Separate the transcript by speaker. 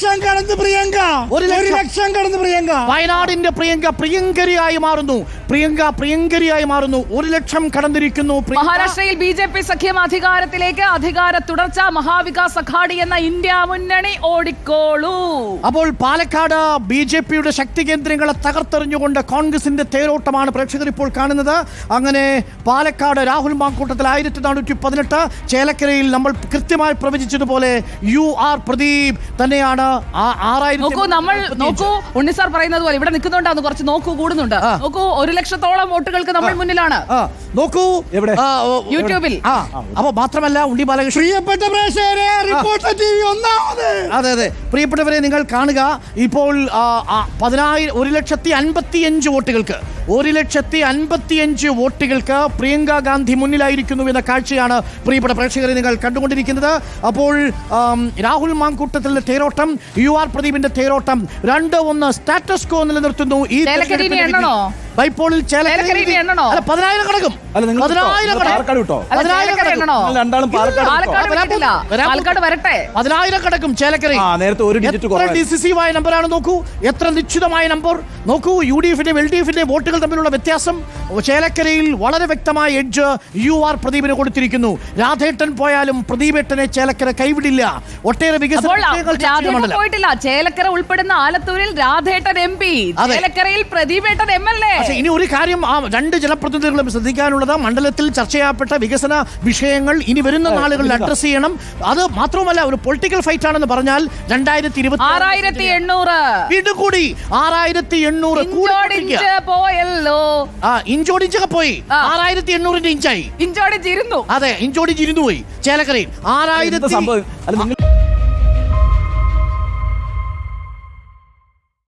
Speaker 1: ലക്ഷം കടന്ന് പ്രിയങ്ക, 1 ലക്ഷം കടന്ന് പ്രിയങ്ക.
Speaker 2: വയനാടിന്റെ പ്രിയങ്ക പ്രിയങ്കരിയായി മാറുന്നു. 1 ലക്ഷം കടന്നിരിക്കുന്നു.
Speaker 3: മഹാരാഷ്ട്രയിൽ BJP സഖ്യം അധികാരത്തിലേക്ക്. അധികാര തുടർച്ച. മഹാവികാസ് അഘാടി എന്ന ഇന്ത്യ മുന്നണി ഓടിക്കോളൂ.
Speaker 2: അപ്പോൾ പാലക്കാട് BJPയുടെ ശക്തി കേന്ദ്രങ്ങളെ തകർത്തെറിഞ്ഞുകൊണ്ട് കോൺഗ്രസിന്റെ തേരോട്ടമാണ് പ്രേക്ഷകർ ഇപ്പോൾ കാണുന്നത്. അങ്ങനെ പാലക്കാട് രാഹുൽ മാങ്കൂട്ടത്തിൽ 1418, ചേലക്കരയിൽ നമ്മൾ കൃത്യമായി പ്രവചിച്ചതുപോലെ UR പ്രദീപ് തന്നെയാണ്.
Speaker 3: നോക്കൂ ഉണ്ണി സാർ പറയുന്നത് പോലെ ഇവിടെ നിൽക്കുന്നുണ്ടാന്ന് കുറച്ച് നോക്കൂ കൂടുന്നുണ്ട്. നോക്കൂ 1 ലക്ഷത്തോളം വോട്ടുകൾക്ക് നമ്മൾ മുന്നിലാണ്.
Speaker 2: നോക്കൂ
Speaker 3: യൂട്യൂബിൽ.
Speaker 2: അപ്പൊ മാത്രമല്ല ഉണ്ണി ബാലകൃഷ്ണൻ,
Speaker 1: പ്രിയപ്പെട്ട പ്രേക്ഷകരെ, റിപ്പോർട്ടർ TV ഒന്നാമത്.
Speaker 2: അതെ പ്രിയപ്പെട്ടവരെ, നിങ്ങൾ കാണുക ഇപ്പോൾ 1,55,000 വോട്ടുകൾക്ക് 1,55,000 വോട്ടുകൾക്ക് പ്രിയങ്ക ഗാന്ധി മുന്നിലായിരിക്കുന്നു എന്ന കാഴ്ചയാണ് പ്രിയപ്പെട്ട പ്രേക്ഷകരെ നിങ്ങൾ കണ്ടുകൊണ്ടിരിക്കുന്നത്. അപ്പോൾ രാഹുൽ മാങ്കൂട്ടത്തിന്റെ തേരോട്ടം, UR പ്രദീപിന്റെ തേരോട്ടം 2-1 സ്റ്റാറ്റസ് കോ നിലനിർത്തുന്നു. ഈ ബൈപ്പോളിൽ 10,000 കടക്കും. 10,000 കടക്കും ചേലക്കരയിൽ. ഡിസിസീവായ നമ്പറാണ്. നോക്കൂ എത്ര നിശ്ചിതമായ നമ്പർ. നോക്കൂ UDFിന്റെ LDFിന്റെ വോട്ടുകൾ തമ്മിലുള്ള വ്യത്യാസം. ചേലക്കരയിൽ വളരെ വ്യക്തമായ എഡ്ജ് UR പ്രദീപിന് കൊടുത്തിരിക്കുന്നു. രാധേട്ടൻ പോയാലും പ്രദീപേട്ടനെ ചേലക്കര കൈവിടില്ല. ഒട്ടേറെ
Speaker 3: പോയിട്ടില്ല. ചേലക്കര ഉൾപ്പെടുന്ന ആലത്തൂരിൽ രാധേട്ടൻ MP, ചേലക്കരയിൽ പ്രദീപേട്ടൻ MLA.
Speaker 2: ഇനി ഒരു കാര്യം ആ 2 ജനപ്രതിനിധികളും ശ്രദ്ധിക്കാനുള്ളത്, മണ്ഡലത്തിൽ ചർച്ച ചെയ്യപ്പെട്ട വികസന വിഷയങ്ങൾ ഇനി വരുന്ന നാളുകളിൽ അഡ്രസ് ചെയ്യണം. അത് മാത്രമല്ല ഒരു പൊളിറ്റിക്കൽ ഫൈറ്റ് ആണെന്ന് പറഞ്ഞാൽ
Speaker 3: 2020
Speaker 2: വീണ്ടും കൂടി 6,800 ഇഞ്ചോടിഞ്ചൊക്കെ പോയി. 6,800 ഇഞ്ചായി.
Speaker 3: ഇഞ്ചോടിഞ്ചിരുന്നു.
Speaker 2: അതെ ഇഞ്ചോടിഞ്ചിരുന്നു പോയി ചേലക്കരയിൽ. 6,000